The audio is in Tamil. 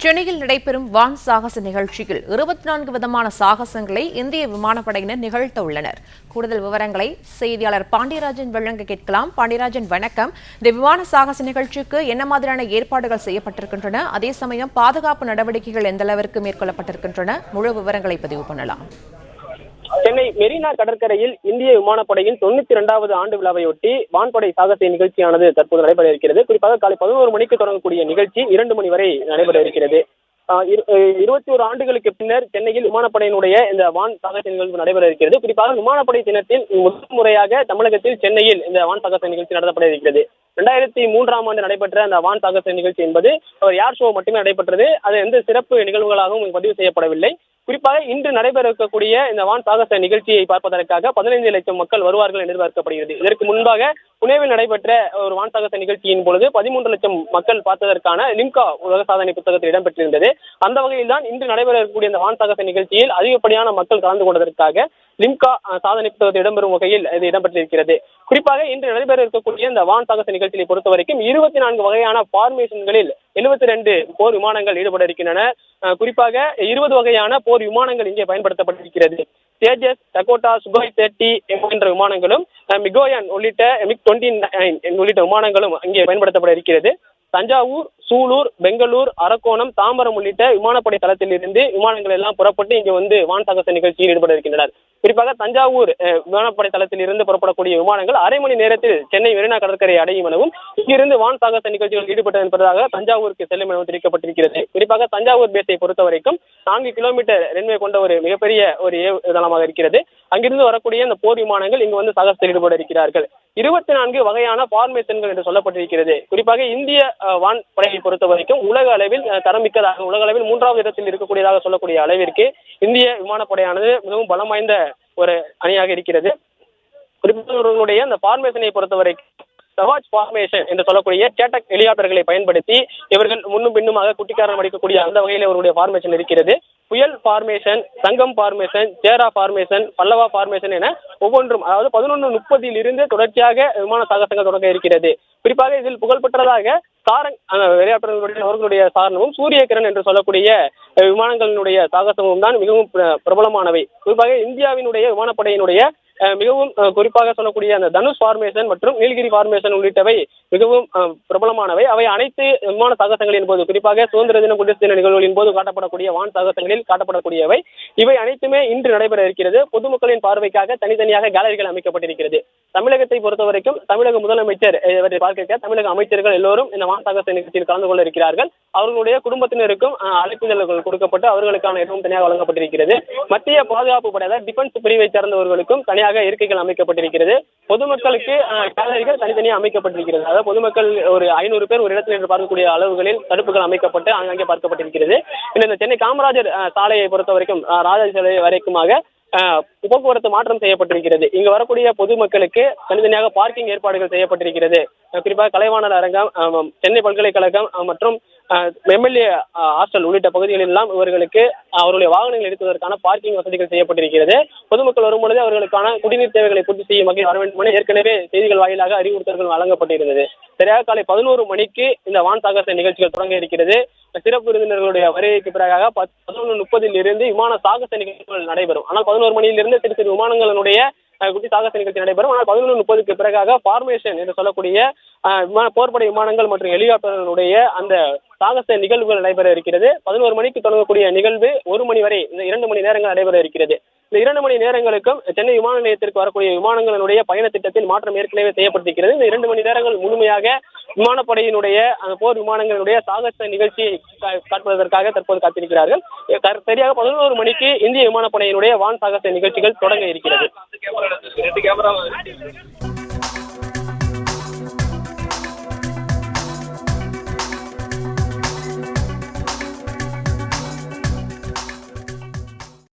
சென்னையில் நடைபெறும் வான் சாகச நிகழ்ச்சியில் 24 விதமான சாகசங்களை இந்திய விமானப்படையினர் நிகழ்த்த உள்ளனர். கூடுதல் விவரங்களை செய்தியாளர் பாண்டியராஜன் வழங்க கேட்கலாம். பாண்டியராஜன், வணக்கம். இந்த விமான சாகச நிகழ்ச்சிக்கு என்ன மாதிரியான ஏற்பாடுகள் செய்யப்பட்டிருக்கின்றன? அதே சமயம் பாதுகாப்பு நடவடிக்கைகள் எந்த அளவிற்கு மேற்கொள்ளப்பட்டிருக்கின்றன? முழு விவரங்களை பதிவு பண்ணலாம். சென்னை மெரினா கடற்கரையில் இந்திய விமானப்படையின் 92வது ஆண்டு விழாவையொட்டி வான்படை சாகச நிகழ்ச்சியானது தற்போது நடைபெற இருக்கிறது. குறிப்பாக காலை 11 மணிக்கு தொடங்கக்கூடிய நிகழ்ச்சி 2 மணி வரை நடைபெற இருக்கிறது. 21 ஆண்டுகளுக்கு பின்னர் சென்னையில் விமானப்படையினுடைய இந்த வான் சாகச நிகழ்வு நடைபெற இருக்கிறது. குறிப்பாக விமானப்படை தினத்தில் முதல் முறையாக தமிழகத்தில் சென்னையில் இந்த வான் சாகச நிகழ்ச்சி நடத்தப்பட இருக்கிறது. 2003ஆம் ஆண்டு நடைபெற்ற அந்த வான் சாகச நிகழ்ச்சி என்பது ஏர் ஷோ மட்டுமே நடைபெற்றது. அது எந்த சிறப்பு நிகழ்வுகளாகவும் பதிவு செய்யப்படவில்லை. குறிப்பாக இன்று நடைபெற இருக்கக்கூடிய இந்த வான் சாகச நிகழ்ச்சியை பார்ப்பதற்காக 15 லட்சம் மக்கள் வருவார்கள் என்று எதிர்பார்க்கப்படுகிறது. இதற்கு முன்பாக புனேவில் நடைபெற்ற ஒரு வான் சாகச நிகழ்ச்சியின் பொழுது 13 லட்சம் மக்கள் பார்த்ததற்கான லிம்கா உலக சாதனை புத்தகத்தில் இடம்பெற்றிருந்தது. அந்த வகையில் தான் இன்று நடைபெற இருக்கக்கூடிய இந்த வான் சாகச நிகழ்ச்சியில் அதிகப்படியான மக்கள் கலந்து கொண்டதற்காக லிம்கா சாதனை புத்தகத்தில் இடம்பெறும் வகையில் இது இடம்பெற்றிருக்கிறது. குறிப்பாக இன்று நடைபெற இருக்கக்கூடிய இந்த வான் சாகச நிகழ்ச்சியை பொறுத்த வரைக்கும் 24 வகையான பார்மேஷன்களில் 72 போர் விமானங்கள் ஈடுபட இருக்கின்றன. குறிப்பாக 20 வகையான போர் விமானங்கள் இங்கே பயன்படுத்தப்பட்டிருக்கிறது. தேஜஸ், டகோட்டா, சுகாய் 30 என்ற விமானங்களும் மிகோயன் உள்ளிட்ட MiG-29 உள்ளிட்ட விமானங்களும் இங்கே பயன்படுத்தப்பட இருக்கிறது. தஞ்சாவூர், சூலூர், பெங்களூர், அரக்கோணம், தாம்பரம் உள்ளிட்ட விமானப்படை தளத்தில் இருந்து விமானங்கள் எல்லாம் புறப்பட்டு இங்கே வான் சாகச நிகழ்ச்சியில் ஈடுபட இருக்கின்றனர். குறிப்பாக தஞ்சாவூர் விமானப்படை தளத்தில் இருந்து புறப்படக்கூடிய விமானங்கள் அரை மணி நேரத்தில் சென்னை மெரினா கடற்கரை அடையும் எனவும் இங்கிருந்து வான் சாகச நிகழ்ச்சிகள் ஈடுபட்டு என்பதாக தஞ்சாவூருக்கு செல்லும் எனவும் தெரிவிக்கப்பட்டிருக்கிறது. குறிப்பாக தஞ்சாவூர் பேஸை பொறுத்த வரைக்கும் 4 கிலோமீட்டர் ரன்வே கொண்ட ஒரு மிகப்பெரிய ஒரு ஏவுதளமாக இருக்கிறது. அங்கிருந்து வரக்கூடிய இந்த போர் விமானங்கள் இங்கு சாகசத்தில் ஈடுபட இருக்கிறார்கள். 24 வகையான பார்மேஷன்கள் என்று சொல்லப்பட்டிருக்கிறது. குறிப்பாக இந்திய வான் படையை பொறுத்த வரைக்கும் உலக அளவில் தரமிக்கதாக, உலக அளவில் 3வது இடத்தில் இருக்கக்கூடியதாக சொல்லக்கூடிய அளவிற்கு இந்திய விமானப்படையானது மிகவும் பலம் வாய்ந்த ஒரு அணியாக இருக்கிறது. குறிப்பிட்டவர்களுடைய அந்த பார்மேஷனை பொறுத்தவரைக்கும் சவாஜ் பார்மேஷன் என்று சொல்லக்கூடிய கேட்டக் ஹெலிகாப்டர்களை பயன்படுத்தி இவர்கள் முன்னும் பின்னுமாக குட்டிக்காரன் அடிக்கக்கூடிய அந்த வகையில் அவருடைய பார்மேஷன் இருக்கிறது. புயல் பார்மேஷன், சங்கம் பார்மேஷன், சேரா பார்மேஷன், பல்லவா பார்மேஷன் என ஒவ்வொன்றும், அதாவது 11:30 இருந்து தொடர்ச்சியாக விமான சாகசங்கள் தொடங்க இருக்கிறது. குறிப்பாக இதில் புகழ்பெற்றதாக சாரங் ஹெலிகாப்டர்களுடைய அவர்களுடைய சாரணமும் சூரியகிரண் என்று சொல்லக்கூடிய விமானங்களினுடைய சாகசமும் தான் மிகவும் பிரபலமானவை. குறிப்பாக இந்தியாவினுடைய விமானப்படையினுடைய மிகவும் குறிப்பாக சொல்லக்கூடிய அந்த தனுஷ் பார்மேஷன் மற்றும் நீலகிரி பார்மேஷன் உள்ளிட்டவை மிகவும் பிரபலமானவை. அவை அனைத்து விமான சாகசங்களின் போது, குறிப்பாக சுதந்திர தின, குடியரசு தின நிகழ்வுகளின் போது காட்டப்படக்கூடிய வான் சாகசங்களில் காட்டப்படக்கூடியவை. இவை அனைத்துமே இன்று நடைபெற இருக்கிறது. பொதுமக்களின் பார்வைக்காக தனித்தனியாக கேலரிகள் அமைக்கப்பட்டிருக்கிறது. தமிழகத்தை பொறுத்த வரைக்கும் தமிழக முதலமைச்சர் இவற்றை பார்க்க தமிழக அமைச்சர்கள் எல்லோரும் இந்த வான் சாகச நிகழ்ச்சியில் கலந்து கொள்ள இருக்கிறார்கள். அவர்களுடைய குடும்பத்தினருக்கும் அழைப்புதல்கள் கொடுக்கப்பட்டு அவர்களுக்கான இடமும் தனியாக வழங்கப்பட்டிருக்கிறது. மத்திய பாதுகாப்பு படை, அதாவது டிஃபென்ஸ் பிரிவை சார்ந்தவர்களுக்கும் தனியாக இருக்கைகள் அமைக்கப்பட்டிருக்கிறது. பொதுமக்களுக்கு கேலரிகள் தனித்தனியாக அமைக்கப்பட்டிருக்கிறது. அதாவது பொதுமக்கள் ஒரு 500 பேர் ஒரு இடத்தில் என்று பார்க்கக்கூடிய அளவுகளில் தடுப்புகள் அமைக்கப்பட்டு அங்கே பார்க்கப்பட்டிருக்கிறது. இந்த சென்னை காமராஜர் சாலையை பொறுத்த வரைக்கும் ராஜாஜி சாலை வரைக்குமாக போக்குவரத்து மாற்றம் செய்யப்பட்டிருக்கிறது. இங்கு வரக்கூடிய பொதுமக்களுக்கு தனித்தனியாக பார்க்கிங் ஏற்பாடுகள் செய்யப்பட்டிருக்கிறது. குறிப்பாக கலைவாணர் அரங்கம், சென்னை பல்கலைக்கழகம் மற்றும் MLA ஹாஸ்டல் உள்ளிட்ட பகுதிகளில் எல்லாம் இவர்களுக்கு அவருடைய வாகனங்கள் எடுப்பதற்கான பார்க்கிங் வசதிகள் செய்யப்பட்டிருக்கிறது. பொதுமக்கள் வரும்பொழுது அவர்களுக்கான குடிநீர் தேவைகளை பூர்த்தி செய்யும் வகையில் வர வேண்டும் என ஏற்கனவே செய்திகள் வாயிலாக அறிவுறுத்தல்கள் வழங்கப்பட்டிருந்தது. சரியாக காலை 11 மணிக்கு இந்த வான் சாகச நிகழ்ச்சிகள் தொடங்க இருக்கிறது. சிறப்பு விருந்தினர்களுடைய வருகைக்கு பிறகாக 11:30 இருந்து விமான சாகச நிகழ்ச்சிகள் நடைபெறும். ஆனால் 11 மணியிலிருந்து சிறு சிறு விமானங்களுடைய குட்டி சாகச நிகழ்ச்சி நடைபெறும். ஆனால் 11:30க்கு பிறகாக பார்மேஷன் என்று சொல்லக்கூடிய போர்படை விமானங்கள் மற்றும் ஹெலிகாப்டர்களுடைய அந்த சாகச நிகழ்வுகள் நடைபெற இருக்கிறது. 11 மணிக்கு தொடங்கக்கூடிய நிகழ்வு 1 மணி வரை, இந்த 2 மணி நேரங்கள் நடைபெற இருக்கிறது. இந்த 2 மணி நேரங்களுக்கும் சென்னை விமான நிலையத்திற்கு வரக்கூடிய விமானங்களுடைய பயண திட்டத்தில் மாற்றம் ஏற்கனவே செய்யப்பட்டிருக்கிறது. இந்த 2 மணி நேரங்கள் முழுமையாக விமானப்படையினுடைய அந்த போர் விமானங்களுடைய சாகச நிகழ்ச்சியை காட்டுவதற்காக தற்போது காத்திருக்கிறார்கள். சரியாக 11 மணிக்கு இந்திய விமானப்படையினுடைய வான் சாகச நிகழ்ச்சிகள் தொடங்க இருக்கிறது.